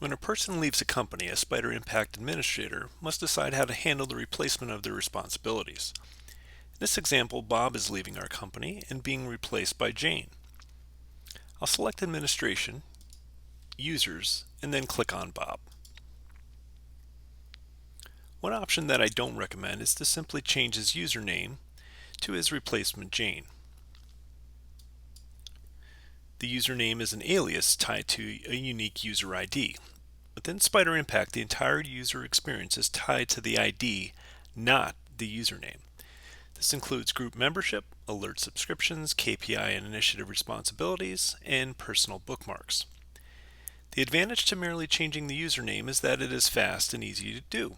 When a person leaves a company, a Spider Impact administrator must decide how to handle the replacement of their responsibilities. In this example, Bob is leaving our company and being replaced by Jane. I'll select Administration, Users, and then click on Bob. One option that I don't recommend is to simply change his username to his replacement Jane. The username is an alias tied to a unique user ID. Within Spider Impact, the entire user experience is tied to the ID, not the username. This includes group membership, alert subscriptions, KPI and initiative responsibilities, and personal bookmarks. The advantage to merely changing the username is that it is fast and easy to do,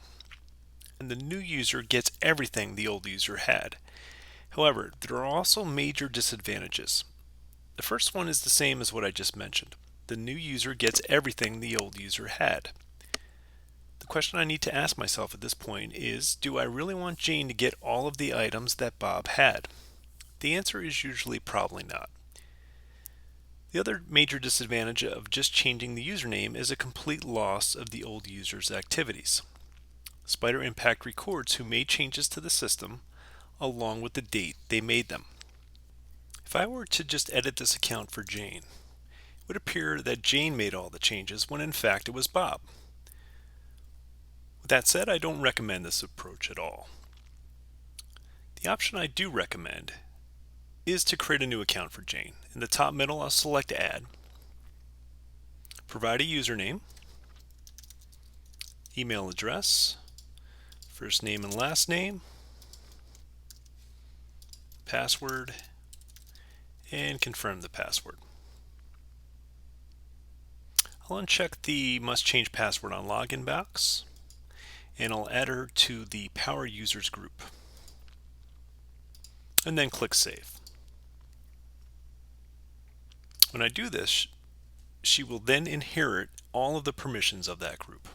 and the new user gets everything the old user had. However, there are also major disadvantages. The first one is the same as what I just mentioned. The new user gets everything the old user had. The question I need to ask myself at this point is, do I really want Jane to get all of the items that Bob had? The answer is usually probably not. The other major disadvantage of just changing the username is a complete loss of the old user's activities. Spider Impact records who made changes to the system along with the date they made them. If I were to just edit this account for Jane, it would appear that Jane made all the changes when in fact it was Bob. With that said, I don't recommend this approach at all. The option I do recommend is to create a new account for Jane. In the top middle, I'll select Add, provide a username, email address, first name and last name, password, and confirm the password. I'll uncheck the Must Change Password on Login box, and I'll add her to the Power Users group, and then click Save. When I do this, she will then inherit all of the permissions of that group.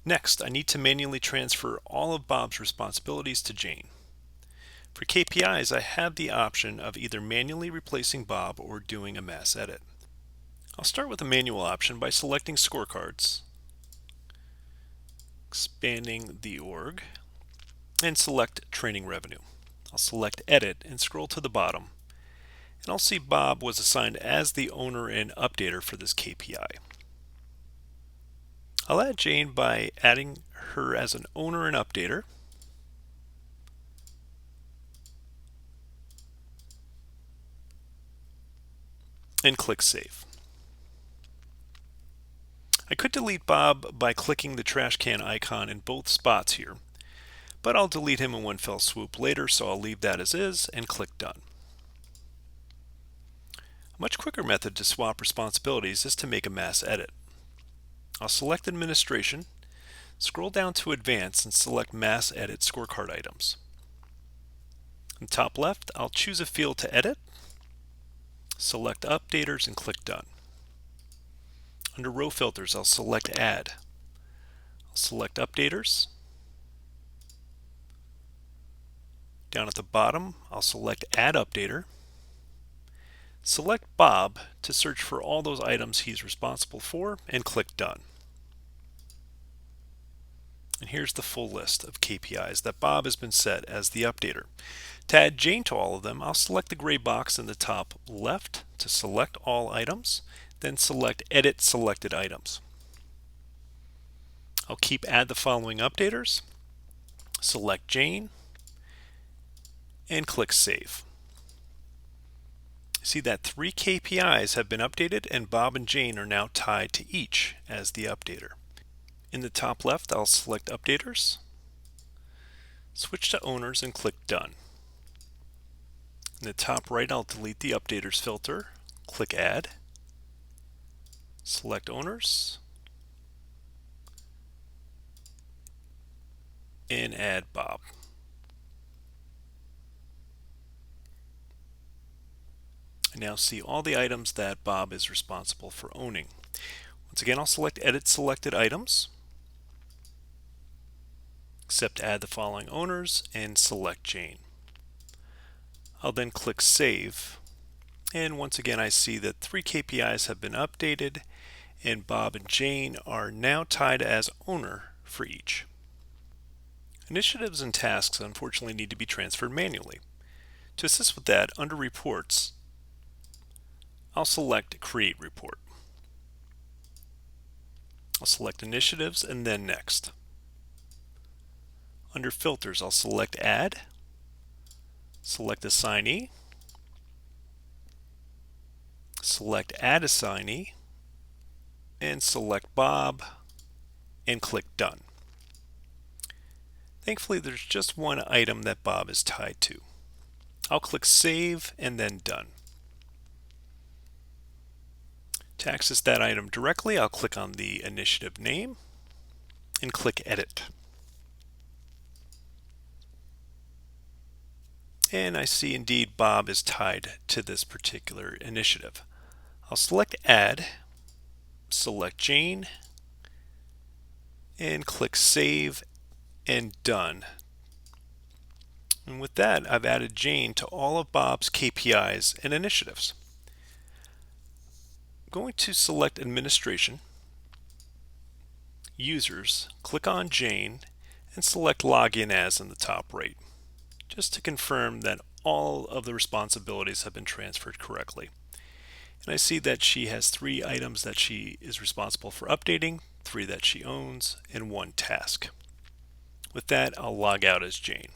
Next, I need to manually transfer all of Bob's responsibilities to Jane. For KPIs, I have the option of either manually replacing Bob or doing a mass edit. I'll start with the manual option by selecting Scorecards, expanding the org, and select Training Revenue. I'll select Edit and scroll to the bottom, and I'll see Bob was assigned as the owner and updater for this KPI. I'll add Jane by adding her as an owner and updater, and click Save. I could delete Bob by clicking the trash can icon in both spots here, but I'll delete him in one fell swoop later, so I'll leave that as is and click Done. A much quicker method to swap responsibilities is to make a mass edit. I'll select Administration, scroll down to Advanced, and select Mass Edit Scorecard Items. In the top left, I'll choose a field to edit, select Updaters, and click Done. Under Row Filters, I'll select Add. I'll select Updaters. Down at the bottom, I'll select Add Updater. Select Bob to search for all those items he's responsible for, and click Done. And here's the full list of KPIs that Bob has been set as the updater. To add Jane to all of them, I'll select the gray box in the top left to select all items, then select Edit Selected Items. I'll keep Add the following updaters, select Jane, and click Save. See that 3 KPIs have been updated and Bob and Jane are now tied to each as the updater. In the top left, I'll select Updaters, switch to Owners, and click Done. In the top right, I'll delete the Updaters filter, click Add, select Owners, and add Bob. I now see all the items that Bob is responsible for owning. Once again, I'll select Edit Selected Items, except Add the following owners, and select Jane. I'll then click Save, and once again I see that 3 KPIs have been updated and Bob and Jane are now tied as owner for each. Initiatives and tasks unfortunately need to be transferred manually. To assist with that, under Reports, I'll select Create Report. I'll select Initiatives and then Next. Under Filters, I'll select Add, select Assignee, select Add Assignee, and select Bob, and click Done. Thankfully, there's just one item that Bob is tied to. I'll click Save and then Done. To access that item directly, I'll click on the initiative name and click Edit. And I see indeed Bob is tied to this particular initiative. I'll select Add, select Jane, and click Save and Done. And with that, I've added Jane to all of Bob's KPIs and initiatives. I'm going to select Administration, Users, click on Jane, and select Login As in the top right, just to confirm that all of the responsibilities have been transferred correctly. And I see that she has 3 items that she is responsible for updating, 3 that she owns, and 1 task. With that, I'll log out as Jane.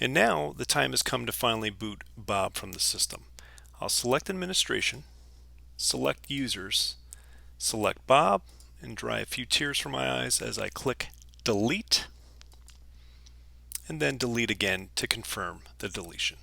And now the time has come to finally boot Bob from the system. I'll select Administration, select Users, select Bob, and dry a few tears from my eyes as I click Delete, and then delete again to confirm the deletion.